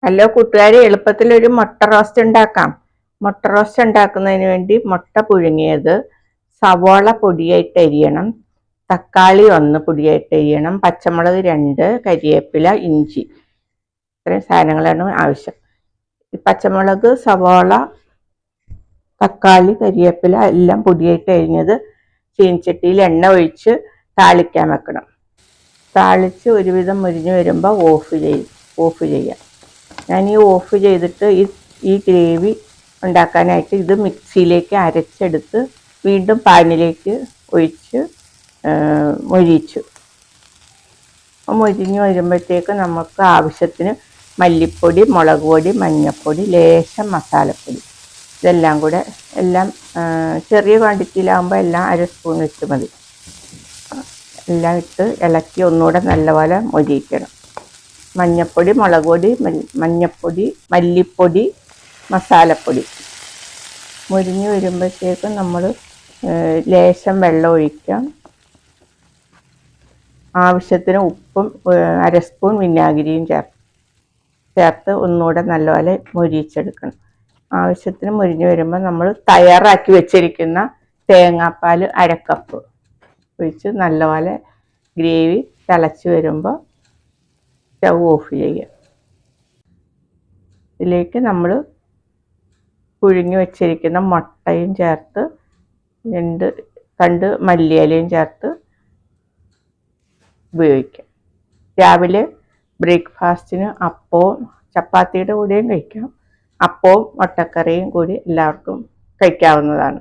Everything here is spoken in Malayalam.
ഹലോ കൂട്ടുകാരെ, എളുപ്പത്തിൽ ഒരു മുട്ട റോസ്റ്റ് ഉണ്ടാക്കാം. മുട്ട റോസ്റ്റ് ഉണ്ടാക്കുന്നതിന് വേണ്ടി മുട്ട പുഴുങ്ങിയത്, സവോള പൊടിയായിട്ട് അരിയണം, തക്കാളി 1 പൊടിയായിട്ട് അരിയണം, പച്ചമുളക് 2, കരിവേപ്പില, ഇഞ്ചി, ഇത്രയും സാധനങ്ങളാണ് ആവശ്യം. പച്ചമുളക്, സവോള, തക്കാളി, കരിവേപ്പില എല്ലാം പൊടിയായിട്ട് അരിഞ്ഞത് ചീനച്ചട്ടിയിൽ എണ്ണ ഒഴിച്ച് താളിക്കാൻ വെക്കണം. താളിച്ച് ഒരുവിധം മുരിഞ്ഞ് വരുമ്പോൾ ഓഫ് ചെയ്യാം. ഞാൻ ഈ ഓഫ് ചെയ്തിട്ട് ഈ ഗ്രേവി ഉണ്ടാക്കാനായിട്ട് ഇത് മിക്സിയിലേക്ക് അരച്ചെടുത്ത് വീണ്ടും പാനിലേക്ക് ഒഴിച്ച് മൊരിയിച്ചു. മൊരിഞ്ഞ് വരുമ്പോഴത്തേക്ക് നമുക്ക് ആവശ്യത്തിന് മല്ലിപ്പൊടി, മുളക് പൊടി, മഞ്ഞൾപ്പൊടി, ലേശം മസാലപ്പൊടി, ഇതെല്ലാം കൂടെ ചെറിയ ക്വാണ്ടിറ്റിയിലാകുമ്പോൾ എല്ലാം 1/2 സ്പൂൺ വെച്ച് മതി. എല്ലാം ഇട്ട് ഇളക്കി ഒന്നുകൂടെ നല്ലപോലെ മൊരിയിക്കണം. മഞ്ഞൾപ്പൊടി, മുളക് പൊടി, മഞ്ഞൾപ്പൊടി, മല്ലിപ്പൊടി, മസാലപ്പൊടി മുരിഞ്ഞ് വരുമ്പോഴത്തേക്കും നമ്മൾ ലേശം വെള്ളം ഒഴിക്കാം. ആവശ്യത്തിന് ഉപ്പും 1/2 സ്പൂൺ വിനാഗിരിയും ചേർത്ത് ഒന്നുകൂടെ നല്ലപോലെ മൊരിയിച്ചെടുക്കണം. ആവശ്യത്തിന് മുരിഞ്ഞ് വരുമ്പോൾ നമ്മൾ തയ്യാറാക്കി വെച്ചിരിക്കുന്ന തേങ്ങാപ്പാൽ 1/2 കപ്പ് ഒഴിച്ച് നല്ലപോലെ ഗ്രേവി തിളച്ച് വരുമ്പോൾ സ്റ്റൗ ഓഫ് ചെയ്യുക. ഇതിലേക്ക് നമ്മൾ പുഴുങ്ങി വെച്ചിരിക്കുന്ന മുട്ടയും ചേർത്ത് 2 മല്ലിയിലയും ചേർത്ത് ഉപയോഗിക്കാം. രാവിലെ ബ്രേക്ക്ഫാസ്റ്റിന് അപ്പവും ചപ്പാത്തിയുടെ കൂടെയും കഴിക്കാം. അപ്പവും മുട്ടക്കറിയും കൂടി എല്ലാവർക്കും കഴിക്കാവുന്നതാണ്.